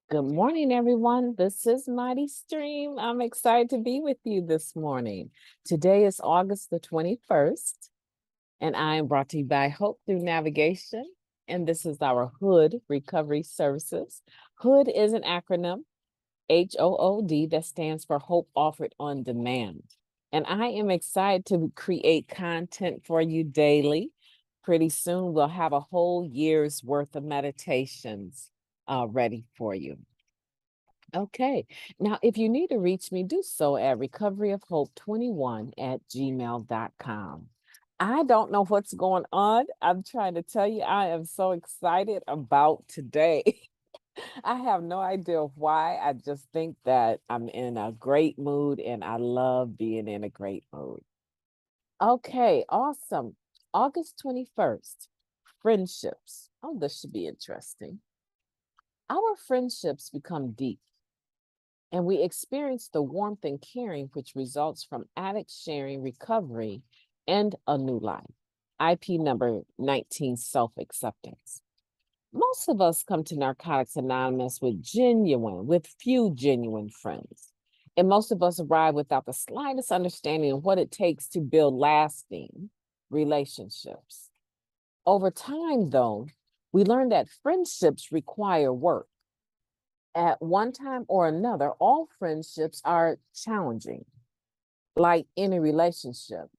Good morning, everyone. This is Mighty Stream. I'm excited to be with you this morning. Today is August the 21st, and I am brought to you by Hope Through Navigation. And this is our Hood Recovery Services. Hood is an acronym, HOOD, that stands for Hope Offered on Demand. And I am excited to create content for you daily. Pretty soon, we'll have a whole year's worth of meditations ready for you. Okay. Now, if you need to reach me, do so at recoveryofhope21@gmail.com. I don't know what's going on. I'm trying to tell you, I am so excited about today. I have no idea why. I just think that I'm in a great mood and I love being in a great mood. Okay, awesome. August 21st, friendships. Oh, this should be interesting. Our friendships become deep and we experience the warmth and caring which results from addict sharing recovery and a new life. IP number 19, self-acceptance. Most of us come to Narcotics Anonymous with few genuine friends. And most of us arrive without the slightest understanding of what it takes to build lasting relationships. Over time, though, we learn that friendships require work. At one time or another, all friendships are challenging. Like any relationship,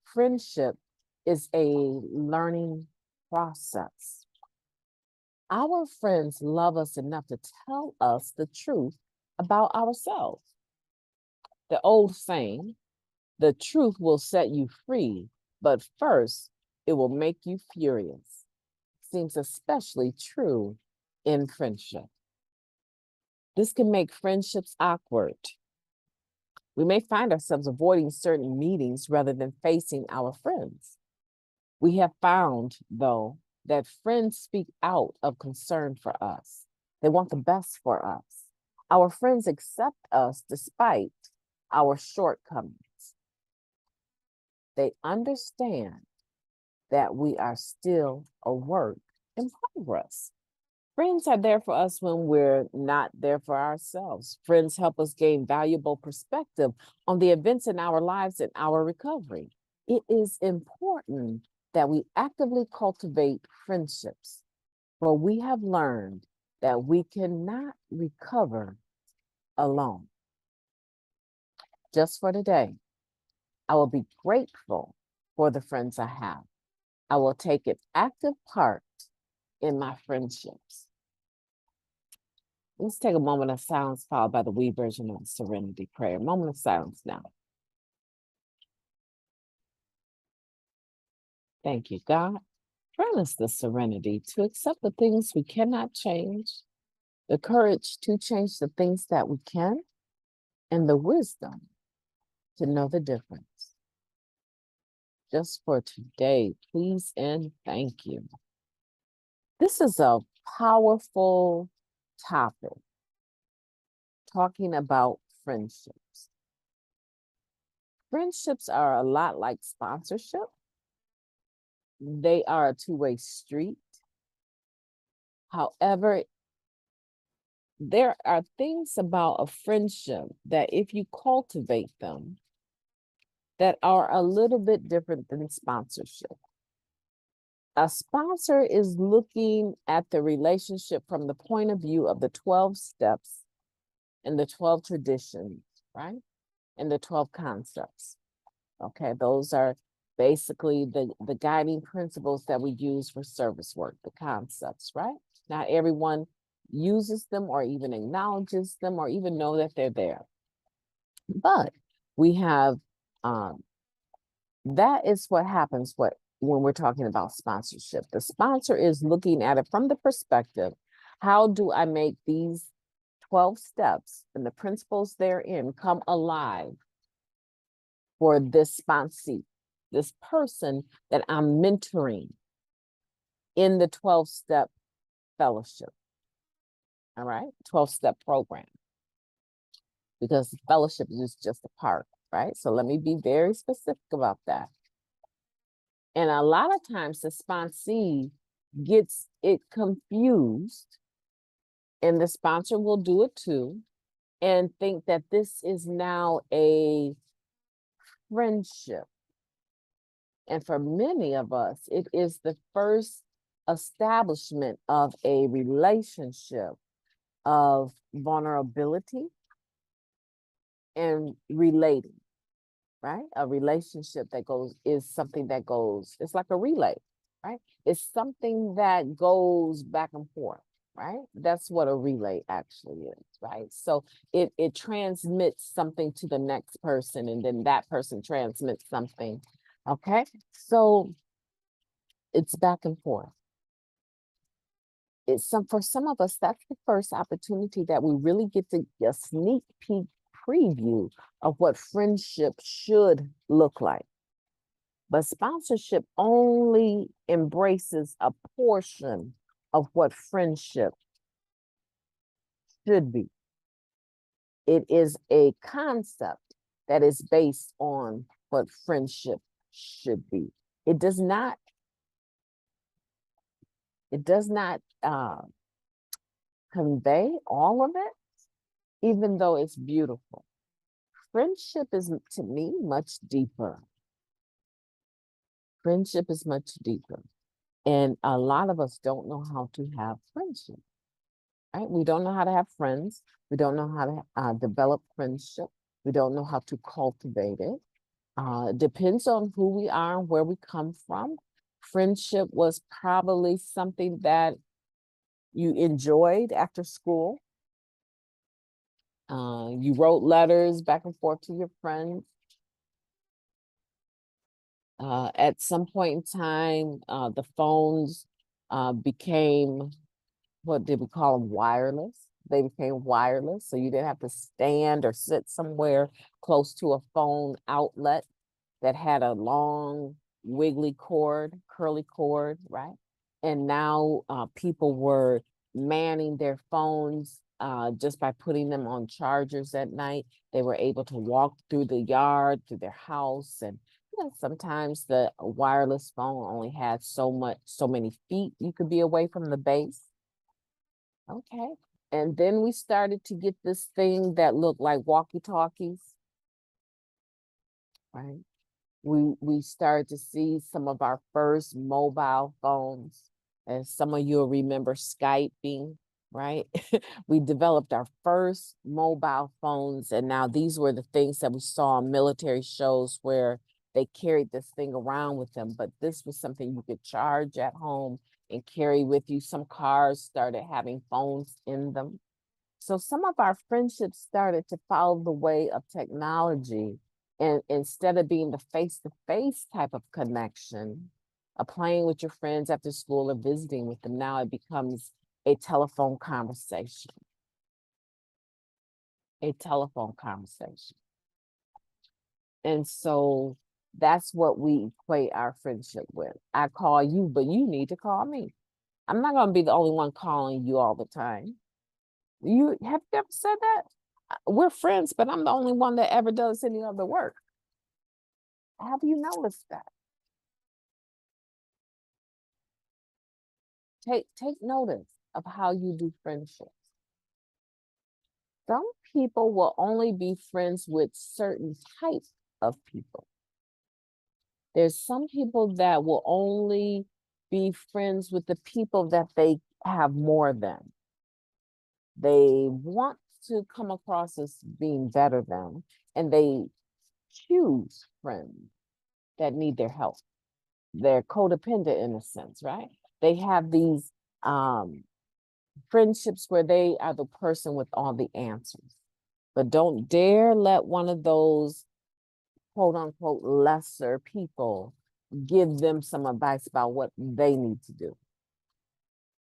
friendship is a learning process. Our friends love us enough to tell us the truth about ourselves. The old saying, the truth will set you free, but first it will make you furious, seems especially true in friendship. This can make friendships awkward. We may find ourselves avoiding certain meetings rather than facing our friends. We have found, though, that friends speak out of concern for us. They want the best for us. Our friends accept us despite our shortcomings. They understand that we are still a work in progress. Friends are there for us when we're not there for ourselves. Friends help us gain valuable perspective on the events in our lives and our recovery. It is important that we actively cultivate friendships, for we have learned that we cannot recover alone. Just for today, I will be grateful for the friends I have. I will take an active part in my friendships. Let's take a moment of silence followed by the we version of the serenity prayer. Moment of silence now. Thank you, God. Grant us the serenity to accept the things we cannot change, the courage to change the things that we can, and the wisdom to know the difference. Just for today, please and thank you. This is a powerful topic, talking about friendships. Friendships are a lot like sponsorship. They are a two-way street. However, there are things about a friendship that if you cultivate them, that are a little bit different than sponsorship. A sponsor is looking at the relationship from the point of view of the 12 steps and the 12 traditions, right? And the 12 concepts. Okay, those are basically the guiding principles that we use for service work, the concepts, right? Not everyone uses them or even acknowledges them or even know that they're there. But we have that is what happens when we're talking about sponsorship. The sponsor is looking at it from the perspective, how do I make these 12 steps and the principles therein come alive for this sponsee, this person that I'm mentoring in the 12-step fellowship. All right, 12-step program. Because fellowship is just a part, right? So let me be very specific about that. And a lot of times the sponsee gets it confused and the sponsor will do it too, and think that this is now a friendship. And for many of us, it is the first establishment of a relationship of vulnerability and relating, right? A relationship that is something that goes, it's like a relay, right? It's something that goes back and forth, right? That's what a relay actually is, right? So it transmits something to the next person, and then that person transmits something. Okay, so it's back and forth. For some of us, that's the first opportunity that we really get to a sneak peek preview of what friendship should look like. But sponsorship only embraces a portion of what friendship should be. It is a concept that is based on what friendship should be. It does not convey all of it, even though it's beautiful. Friendship is, to me, much deeper. Friendship is much deeper. And a lot of us don't know how to have friendship, right? We don't know how to have friends. We don't know how to develop friendship. We don't know how to cultivate it. It depends on who we are and where we come from. Friendship was probably something that you enjoyed after school. You wrote letters back and forth to your friends. At some point in time, the phones became, what did we call them, wireless? They became wireless, so you didn't have to stand or sit somewhere close to a phone outlet that had a long, wiggly cord, curly cord, right? And now people were manning their phones just by putting them on chargers at night. They were able to walk through the yard, through their house, and sometimes the wireless phone only had so many feet you could be away from the base. Okay. And then we started to get this thing that looked like walkie-talkies, right? We started to see some of our first mobile phones, and some of you will remember Skyping, right? We developed our first mobile phones, and now these were the things that we saw on military shows where they carried this thing around with them, but this was something you could charge at home and carry with you. Some cars started having phones in them. So some of our friendships started to follow the way of technology. And instead of being the face-to-face type of connection, playing with your friends after school or visiting with them, now it becomes a telephone conversation. A telephone conversation. And so that's what we equate our friendship with. I call you, but you need to call me. I'm not going to be the only one calling you all the time. Have you ever said that? We're friends, but I'm the only one that ever does any other work. Have you noticed that? Take notice of how you do friendships. Some people will only be friends with certain types of people. There's some people that will only be friends with the people that they have more than. They want to come across as being better than, and they choose friends that need their help. They're codependent in a sense, right? They have these friendships where they are the person with all the answers. But don't dare let one of those quote unquote lesser people give them some advice about what they need to do.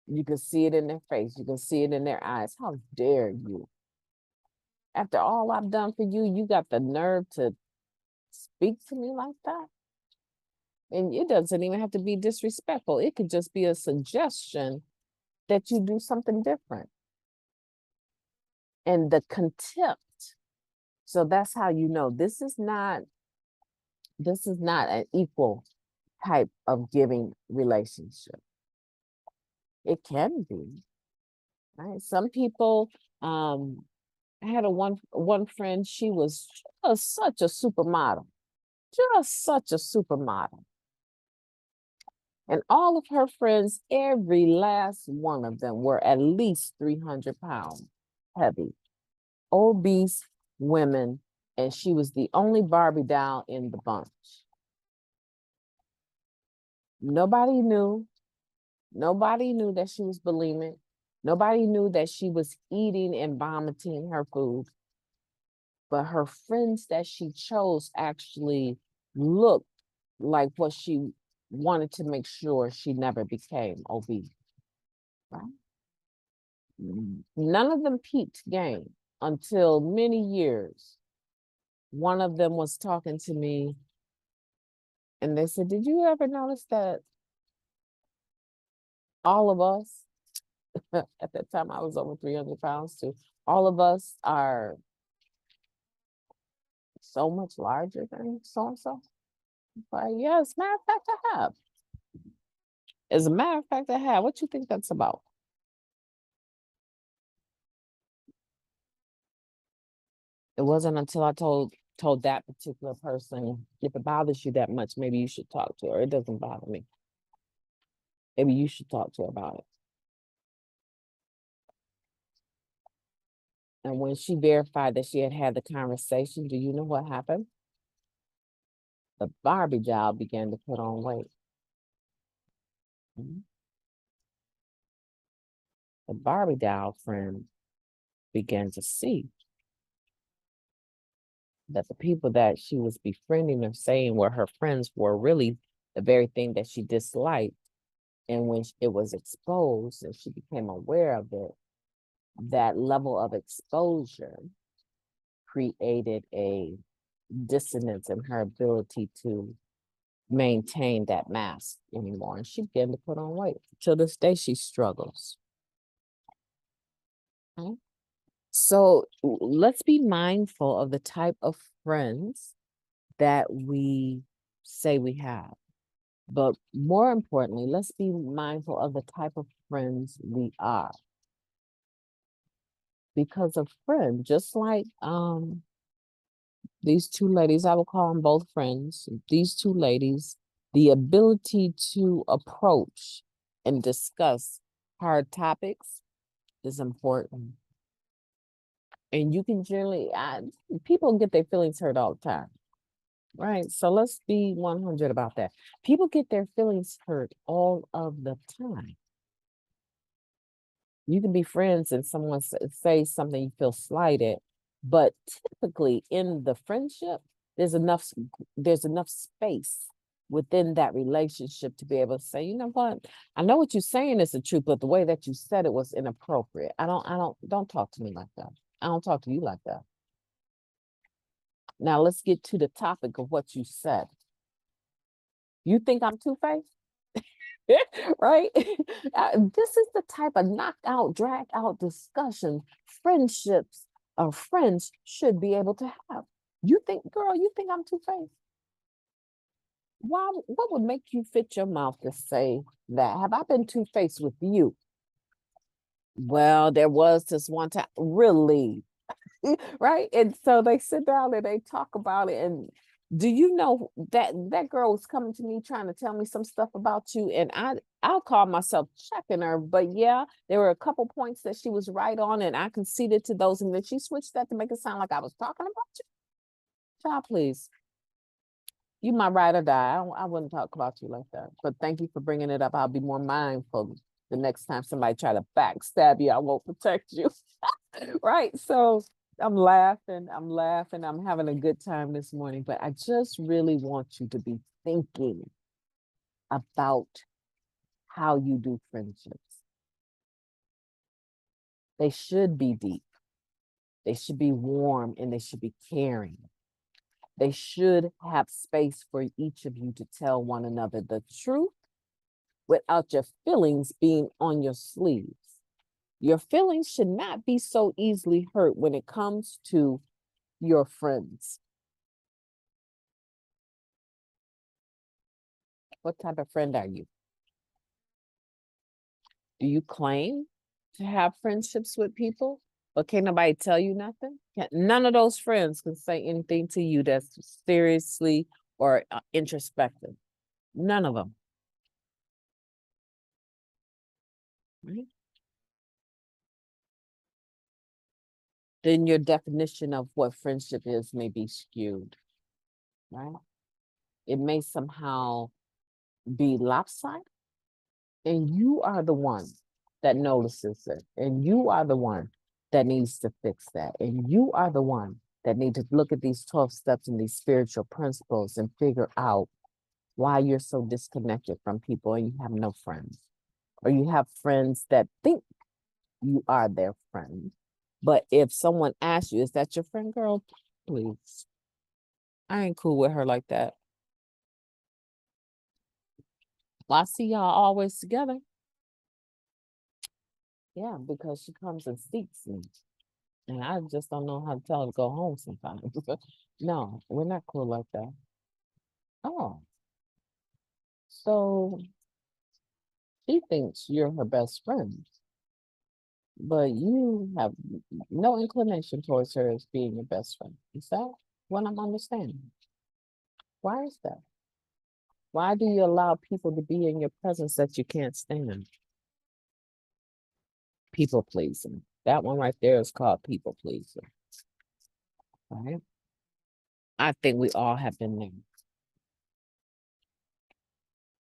You can see it in their face. You can see it in their eyes. How dare you? After all I've done for you, you got the nerve to speak to me like that? And it doesn't even have to be disrespectful. It could just be a suggestion that you do something different. And the contempt. So that's how you know this is not an equal type of giving relationship. It can be, right? Some people, I had one friend, she was just such a supermodel, just such a supermodel. And all of her friends, every last one of them were at least 300 pounds heavy, obese women, and she was the only Barbie doll in the bunch. Nobody knew. Nobody knew that she was bulimic. Nobody knew that she was eating and vomiting her food. But her friends that she chose actually looked like what she wanted to make sure she never became obese. Right? None of them peeped game until many years. One of them was talking to me and they said, "Did you ever notice that all of us," at that time I was over 300 pounds too, "all of us are so much larger than so and so?" Like, yeah, as a matter of fact, I have. As a matter of fact, I have. What you think that's about? It wasn't until I told that particular person, if it bothers you that much, maybe you should talk to her. It doesn't bother me. Maybe you should talk to her about it. And when she verified that she had had the conversation, do you know what happened? The Barbie doll began to put on weight. Mhm. The Barbie doll friend began to see that the people that she was befriending or saying were her friends were really the very thing that she disliked. And when it was exposed and she became aware of it, that level of exposure created a dissonance in her ability to maintain that mass anymore. And she began to put on weight. To this day, she struggles. Okay? So let's be mindful of the type of friends that we say we have. But more importantly, let's be mindful of the type of friends we are. Because a friend, just like these two ladies, I will call them both friends, these two ladies, the ability to approach and discuss hard topics is important. And you can generally, people get their feelings hurt all the time, right? So let's be 100 about that. People get their feelings hurt all of the time. You can be friends and someone say something, you feel slighted, but typically in the friendship, there's enough space within that relationship to be able to say, you know what, I know what you're saying is the truth, but the way that you said it was inappropriate. Don't talk to me like that. I don't talk to you like that. Now let's get to the topic of what you said. You think I'm two-faced? Right? This is the type of knockout, drag out discussion friendships or friends should be able to have. You think, girl, you think I'm two-faced? Why, what would make you fit your mouth to say that? Have I been two-faced with you? Well, there was this one time, really, right? And so they sit down and they talk about it. And do you know that that girl was coming to me trying to tell me some stuff about you? And I'll call myself checking her, but yeah, there were a couple points that she was right on, and I conceded to those, and then she switched that to make it sound like I was talking about you. Child, please. You my ride or die. I wouldn't talk about you like that. But thank you for bringing it up. I'll be more mindful the next time somebody try to backstab you. I won't protect you. Right. So I'm laughing, I'm having a good time this morning, but I just really want you to be thinking about how you do friendships. They should be deep, they should be warm, and they should be caring. They should have space for each of you to tell one another the truth without your feelings being on your sleeves. Your feelings should not be so easily hurt when it comes to your friends. What type of friend are you? Do you claim to have friendships with people, but can't nobody tell you nothing. None of those friends can say anything to you that's seriously or introspective. None of them. Right? Then your definition of what friendship is may be skewed, right? It may somehow be lopsided, and you are the one that notices it, and you are the one that needs to fix that, and you are the one that need to look at these 12 steps and these spiritual principles and figure out why you're so disconnected from people and you have no friends, or you have friends that think you are their friend. But if someone asks you, is that your friend, girl? Please. I ain't cool with her like that. Well, I see y'all always together. Yeah, because she comes and seeks me. And I just don't know how to tell her to go home sometimes. No, we're not cool like that. Oh, so she thinks you're her best friend, but you have no inclination towards her as being your best friend. Is that what I'm understanding? Why is that? Why do you allow people to be in your presence that you can't stand? People pleasing. That one right there is called people pleasing. Right? I think we all have been there.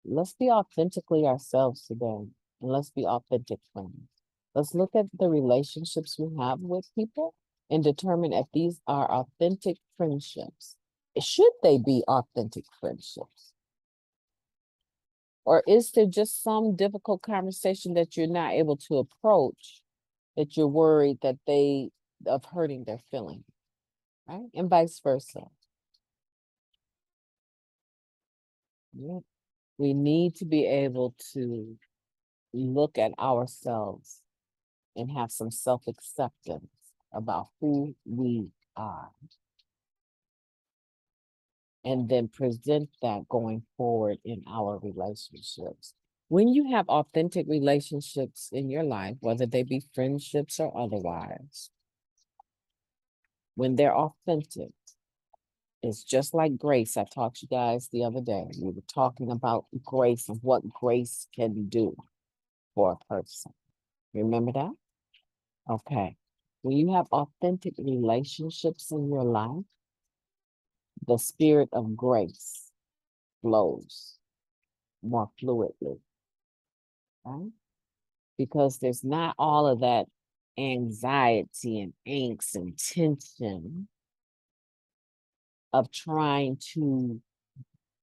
Let's be authentically ourselves today, and let's be authentic friends. Let's look at the relationships we have with people and determine if these are authentic friendships. Should they be authentic friendships? Or is there just some difficult conversation that you're not able to approach, that you're worried that of hurting their feelings, right? And vice versa. Yeah. We need to be able to look at ourselves and have some self-acceptance about who we are. And then present that going forward in our relationships. When you have authentic relationships in your life, whether they be friendships or otherwise, when they're authentic, it's just like grace. I talked to you guys the other day. We were talking about grace and what grace can do for a person. Remember that? Okay. When you have authentic relationships in your life, the spirit of grace flows more fluidly, right? Because there's not all of that anxiety and angst and tension of trying to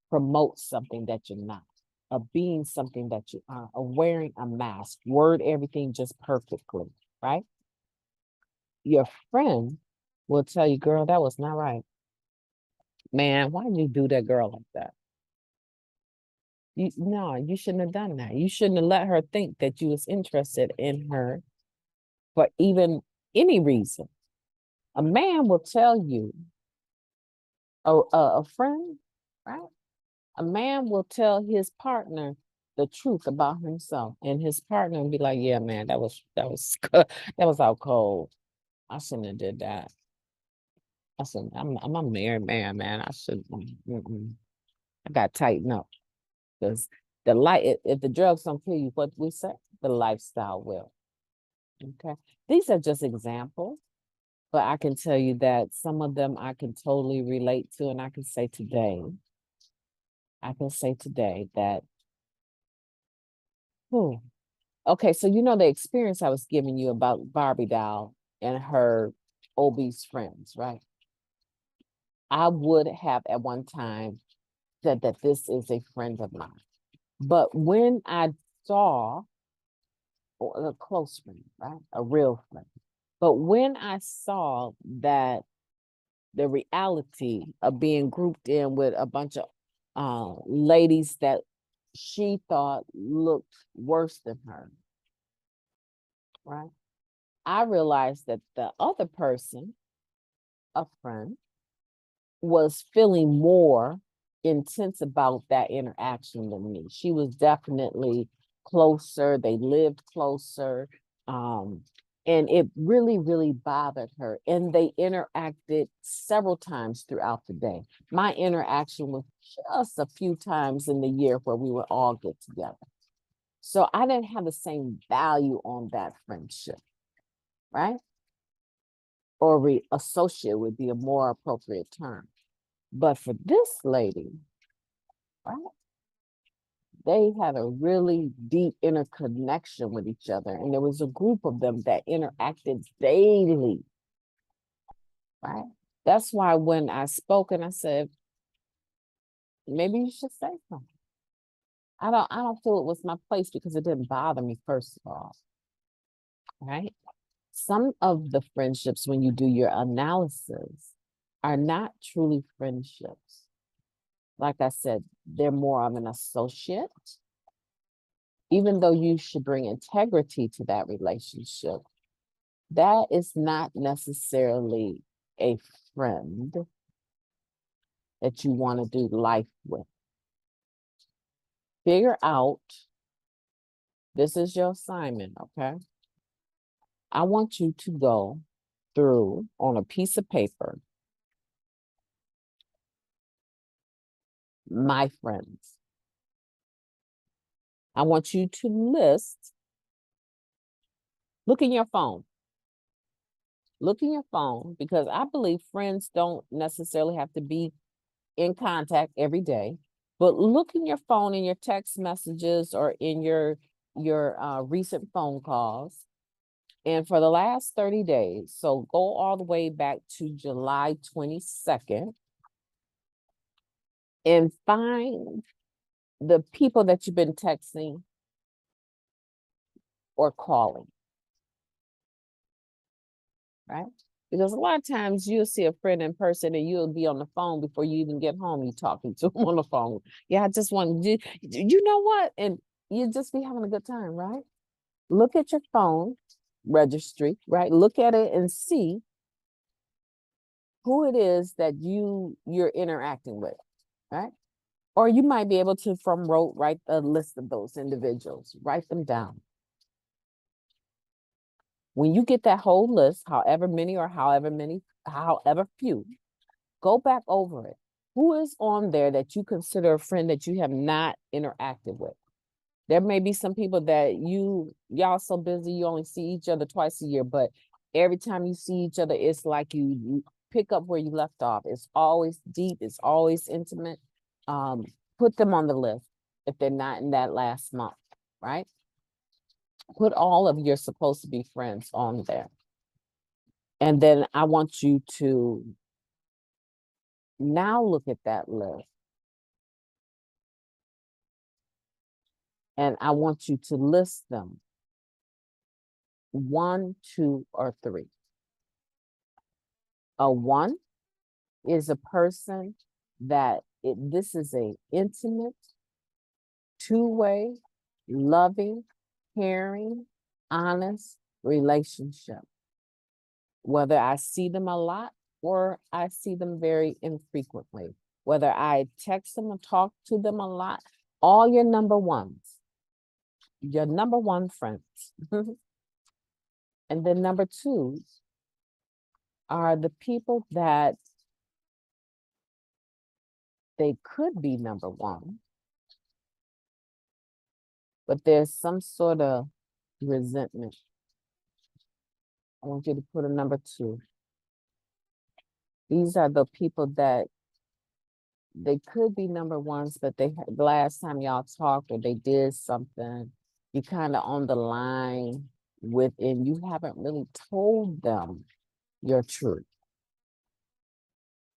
promote something that you're not, of being something that you aren't, of wearing a mask, word everything just perfectly, right? Your friend will tell you, girl, that was not right. Man, why did you do that girl like that? No, you shouldn't have done that. You shouldn't have let her think that you was interested in her for even any reason. A man will tell you, a friend, right? A man will tell his partner the truth about himself, and his partner will be like, "Yeah, man, that was that was out cold. I shouldn't have did that. I shouldn't. I'm a married man, man. I should. I got to tighten up because the light. If the drugs don't kill you, what we say, the lifestyle will. Okay, these are just examples. But I can tell you that some of them I can totally relate to, and I can say today that, oh, okay, so you know the experience I was giving you about Barbie doll and her obese friends, right? I would have at one time said that this is a friend of mine. But when I saw a close friend, right? A real friend. But when I saw that the reality of being grouped in with a bunch of ladies that she thought looked worse than her, right? I realized that the other person, a friend, was feeling more intense about that interaction than me. She was definitely closer. They lived closer. And it really, really bothered her. And they interacted several times throughout the day. My interaction was just a few times in the year where we would all get together. So I didn't have the same value on that friendship, right? Or associate would be a more appropriate term. But for this lady, right? They had a really deep interconnection with each other. And there was a group of them that interacted daily, right? That's why when I spoke and I said, maybe you should say something. I don't feel it was my place because it didn't bother me, first of all, right? Some of the friendships, when you do your analysis, are not truly friendships. Like I said, they're more of an associate. Even though you should bring integrity to that relationship, that is not necessarily a friend that you want to do life with. Figure out, this is your assignment, okay? I want you to go through on a piece of paper, my friends. I want you to list, look in your phone. Look in your phone, because I believe friends don't necessarily have to be in contact every day, but look in your phone, in your text messages, or in your recent phone calls. And for the last 30 days, so go all the way back to July 22nd and find the people that you've been texting or calling, right? Because a lot of times you'll see a friend in person and you'll be on the phone before you even get home. You're talking to them on the phone. Yeah, I just want to, you know what? And you just be having a good time, right? Look at your phone registry, right? Look at it and see who it is that you're interacting with, right? Or you might be able to write a list of those individuals, write them down. When you get that whole list, however many or however few, go back over it. Who is on there that you consider a friend that you have not interacted with? There may be some people that y'all so busy, you only see each other twice a year, but every time you see each other, it's like you pick up where you left off. It's always deep, it's always intimate. Put them on the list if they're not in that last month, right? Put all of your supposed to be friends on there. And then I want you to now look at that list. And I want you to list them. 1, 2, or 3. A 1 is a person that this is a intimate, two-way, loving, caring, honest relationship. Whether I see them a lot or I see them very infrequently, whether I text them or talk to them a lot, all your number 1s, your number 1 friends. And then number 2s are the people that they could be number 1, but there's some sort of resentment. I want you to put a number 2. These are the people that they could be number 1s, but the last time y'all talked or they did something, you kind of on the line with, and you haven't really told them your truth.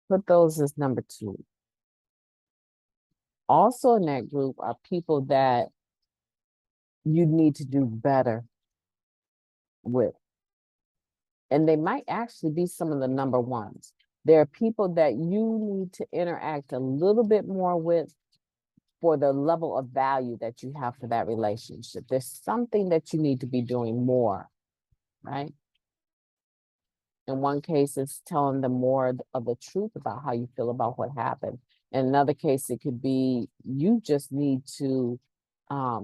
Put those as number 2. Also in that group are people that you need to do better with. And they might actually be some of the number 1s. There are people that you need to interact a little bit more with for the level of value that you have for that relationship. There's something that you need to be doing more, right? In one case, it's telling them more of the truth about how you feel about what happened. In another case, it could be you just need to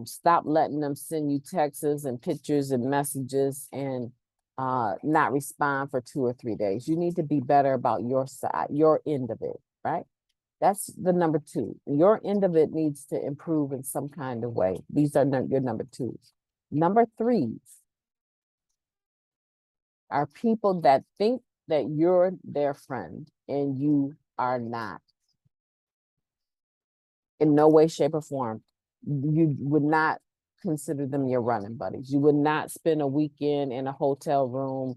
Stop letting them send you texts and pictures and messages and not respond for 2 or 3 days. You need to be better about your side, your end of it, right? That's the number two. Your end of it needs to improve in some kind of way. These are your number twos. Number threes are people that think that you're their friend and you are not. In no way, shape, or form. You would not consider them your running buddies. You would not spend a weekend in a hotel room,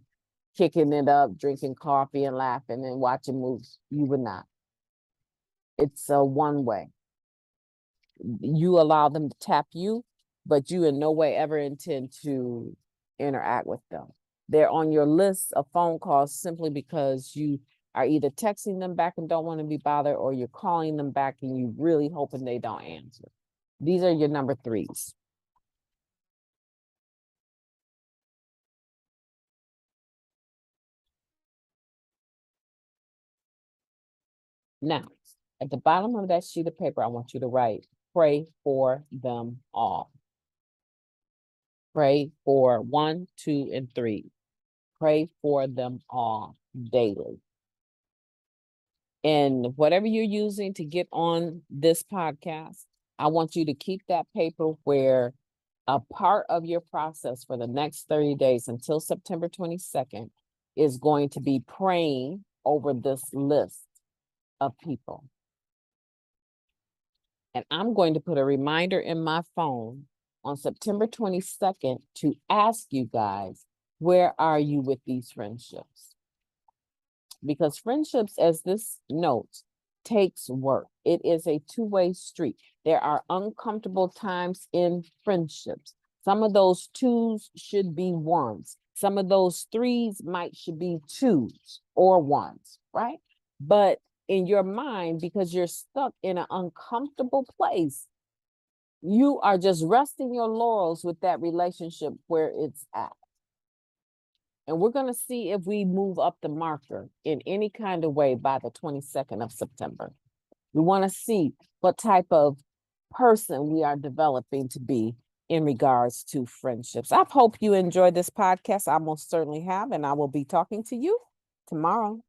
kicking it up, drinking coffee and laughing and watching movies. You would not. It's a one way. You allow them to tap you, but you in no way ever intend to interact with them. They're on your list of phone calls simply because you are either texting them back and don't want to be bothered, or you're calling them back and you really hoping they don't answer. These are your number threes. Now, at the bottom of that sheet of paper, I want you to write, pray for them all. Pray for 1, 2, and 3. Pray for them all daily. And whatever you're using to get on this podcast, I want you to keep that paper where a part of your process for the next 30 days until September 22nd is going to be praying over this list of people. And I'm going to put a reminder in my phone on September 22nd to ask you guys, where are you with these friendships? Because friendships, as this notes, takes work. It is a two-way street. There are uncomfortable times in friendships. Some of those twos should be ones. Some of those threes should be twos or ones, right? But in your mind, because you're stuck in an uncomfortable place, you are just resting your laurels with that relationship where it's at. And we're going to see if we move up the marker in any kind of way by the 22nd of September. We want to see what type of person we are developing to be in regards to friendships. I hope you enjoyed this podcast. I most certainly have, and I will be talking to you tomorrow.